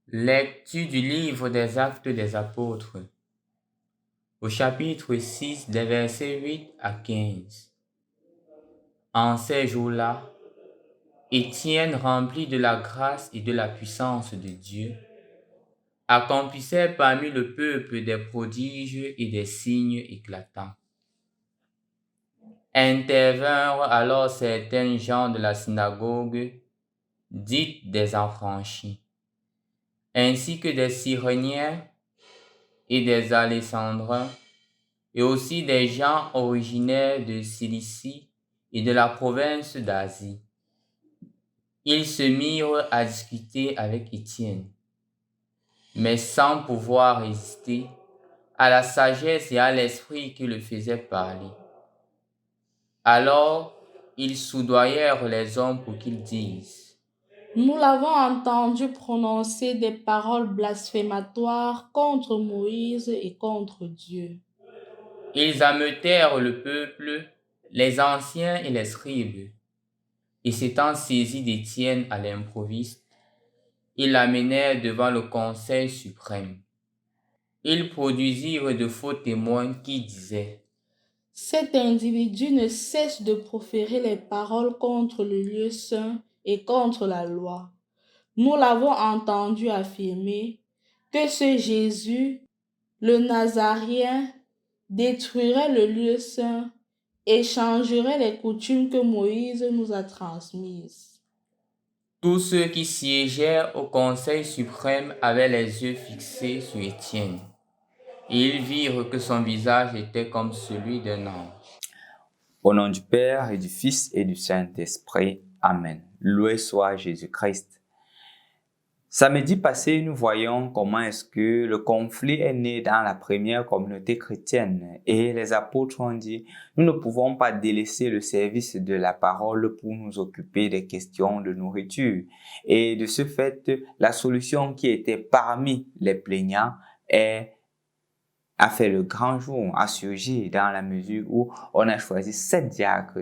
Lecture du livre des Actes des Apôtres, au chapitre 6, des versets 8 à 15. En ces jours-là, Étienne, rempli de la grâce et de la puissance de Dieu, accomplissait parmi le peuple des prodiges et des signes éclatants. Intervinrent alors certains gens de la synagogue, dite des Affranchis, ainsi que des Cyréniens et des Alexandrins, et aussi des gens originaires de Cilicie et de la province d'Asie. Ils se mirent à discuter avec Étienne, mais sans pouvoir résister à la sagesse et à l'esprit qui le faisait parler. Alors, ils soudoyèrent les hommes pour qu'ils disent: Nous l'avons entendu prononcer des paroles blasphématoires contre Moïse et contre Dieu. Ils ameutèrent le peuple, les anciens et les scribes, et s'étant saisis d'Étienne à l'improviste, ils l'amenèrent devant le conseil suprême. Ils produisirent de faux témoins qui disaient: Cet individu ne cesse de proférer les paroles contre le lieu saint et contre la loi. Nous l'avons entendu affirmer que ce Jésus, le Nazaréen, détruirait le lieu saint et changerait les coutumes que Moïse nous a transmises. Tous ceux qui siégeaient au conseil suprême avaient les yeux fixés sur Étienne, et ils virent que son visage était comme celui d'un ange. Au nom du Père et du Fils et du Saint-Esprit. Amen. Loué soit Jésus-Christ. Samedi passé, nous voyons comment est-ce que le conflit est né dans la première communauté chrétienne et les apôtres ont dit: nous ne pouvons pas délaisser le service de la parole pour nous occuper des questions de nourriture. Et de ce fait, la solution qui était parmi les plaignants a fait le grand jour, a surgi dans la mesure où on a choisi 7 diacres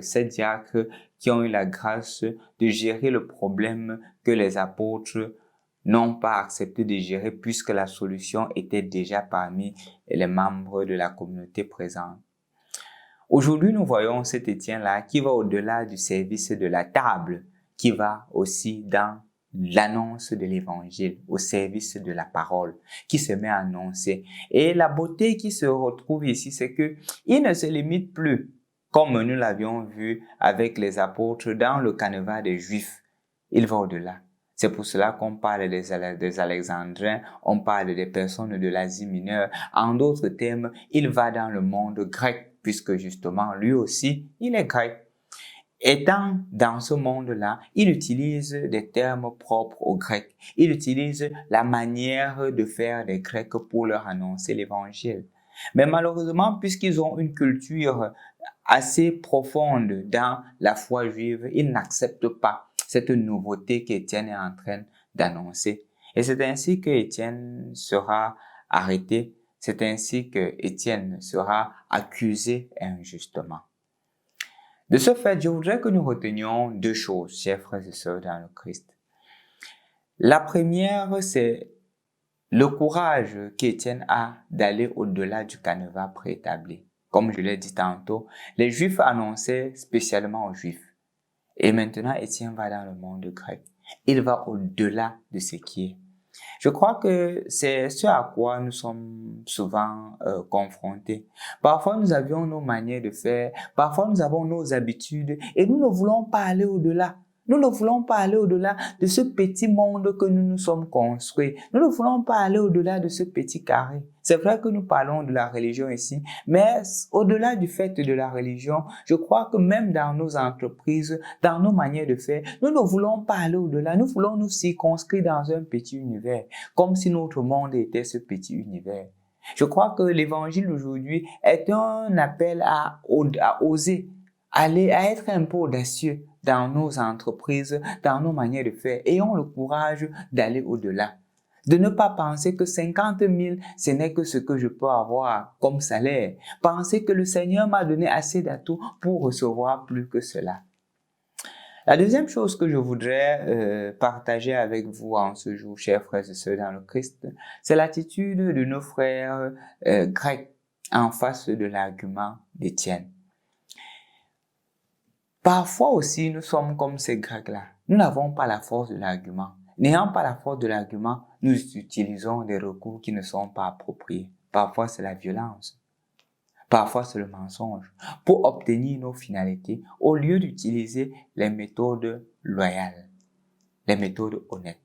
qui ont eu la grâce de gérer le problème que les apôtres n'ont pas accepté de gérer puisque la solution était déjà parmi les membres de la communauté présente. Aujourd'hui, nous voyons cet Étienne-là qui va au-delà du service de la table, qui va aussi dans l'annonce de l'évangile, au service de la parole, qui se met à annoncer. Et la beauté qui se retrouve ici, c'est que il ne se limite plus, comme nous l'avions vu avec les apôtres dans le canevas des Juifs. Il va au-delà. C'est pour cela qu'on parle des Alexandrins, on parle des personnes de l'Asie mineure. En d'autres termes, il va dans le monde grec, puisque justement, lui aussi, il est grec. Étant dans ce monde-là, il utilise des termes propres aux Grecs. Il utilise la manière de faire des Grecs pour leur annoncer l'évangile. Mais malheureusement, puisqu'ils ont une culture assez profonde dans la foi juive, ils n'acceptent pas cette nouveauté qu'Étienne est en train d'annoncer. Et c'est ainsi que Étienne sera arrêté. C'est ainsi que Étienne sera accusé injustement. De ce fait, je voudrais que nous retenions 2 choses, chers frères et sœurs dans le Christ. La première, c'est le courage qu'Étienne a d'aller au-delà du canevas préétabli. Comme je l'ai dit tantôt, les Juifs annonçaient spécialement aux Juifs. Et maintenant, Étienne va dans le monde grec. Il va au-delà de ce qui est. Je crois que c'est ce à quoi nous sommes souvent confrontés. Parfois, nous avions nos manières de faire, parfois nous avons nos habitudes et nous ne voulons pas aller au-delà. Nous ne voulons pas aller au-delà de ce petit monde que nous nous sommes construits. Nous ne voulons pas aller au-delà de ce petit carré. C'est vrai que nous parlons de la religion ici, mais au-delà du fait de la religion, je crois que même dans nos entreprises, dans nos manières de faire, nous ne voulons pas aller au-delà. Nous voulons nous circonscrire dans un petit univers, comme si notre monde était ce petit univers. Je crois que l'évangile aujourd'hui est un appel à oser, à être un peu audacieux dans nos entreprises, dans nos manières de faire. Ayons le courage d'aller au-delà. De ne pas penser que 50 000, ce n'est que ce que je peux avoir comme salaire. Penser que le Seigneur m'a donné assez d'atouts pour recevoir plus que cela. La deuxième chose que je voudrais partager avec vous en ce jour, chers frères et sœurs dans le Christ, c'est l'attitude de nos frères grecs en face de l'argument d'Étienne. Parfois aussi, nous sommes comme ces Grecs-là. Nous n'avons pas la force de l'argument. N'ayant pas la force de l'argument, nous utilisons des recours qui ne sont pas appropriés. Parfois, c'est la violence. Parfois, c'est le mensonge. Pour obtenir nos finalités, au lieu d'utiliser les méthodes loyales, les méthodes honnêtes.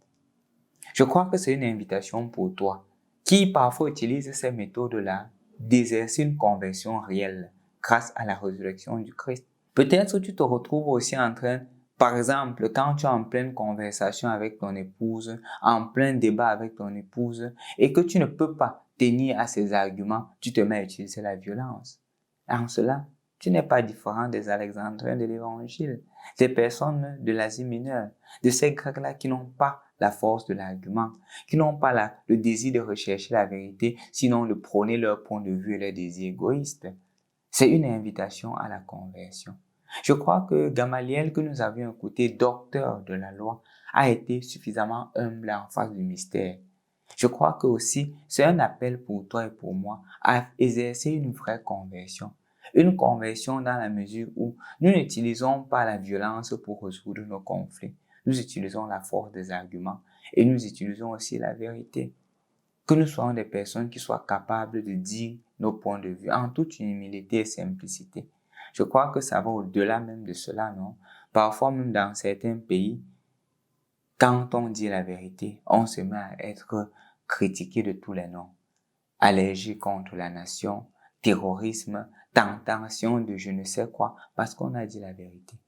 Je crois que c'est une invitation pour toi, qui parfois utilise ces méthodes-là, d'exercer une conversion réelle grâce à la résurrection du Christ. Peut-être que tu te retrouves aussi en train, par exemple, quand tu es en pleine conversation avec ton épouse, en plein débat avec ton épouse, et que tu ne peux pas tenir à ces arguments, tu te mets à utiliser la violence. En cela, tu n'es pas différent des Alexandrins de l'Évangile, des personnes de l'Asie mineure, de ces Grecs-là qui n'ont pas la force de l'argument, qui n'ont pas le désir de rechercher la vérité, sinon de prôner leur point de vue et leur désir égoïste. C'est une invitation à la conversion. Je crois que Gamaliel, que nous avions écouté, docteur de la loi, a été suffisamment humble en face du mystère. Je crois que aussi, c'est un appel pour toi et pour moi à exercer une vraie conversion. Une conversion dans la mesure où nous n'utilisons pas la violence pour résoudre nos conflits. Nous utilisons la force des arguments et nous utilisons aussi la vérité. Que nous soyons des personnes qui soient capables de dire nos points de vue en toute humilité et simplicité. Je crois que ça va au-delà même de cela, non? Parfois, même dans certains pays, quand on dit la vérité, on se met à être critiqué de tous les noms. Allergie contre la nation, terrorisme, tentation de je ne sais quoi, parce qu'on a dit la vérité.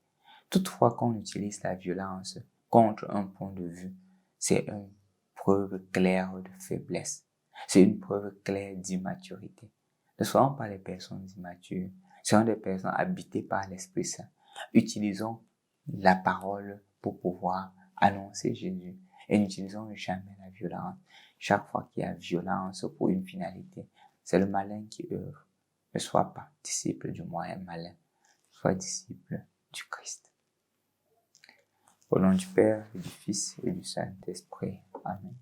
Toutefois, qu'on utilise la violence contre un point de vue, c'est une preuve claire de faiblesse. C'est une preuve claire d'immaturité. Ne soyons pas les personnes immatures, soyons des personnes habitées par l'Esprit Saint. Utilisons la parole pour pouvoir annoncer Jésus et n'utilisons jamais la violence. Chaque fois qu'il y a violence pour une finalité, c'est le malin qui œuvre. Ne sois pas disciple du moyen malin, sois disciple du Christ. Au nom du Père, et du Fils et du Saint-Esprit. Amen.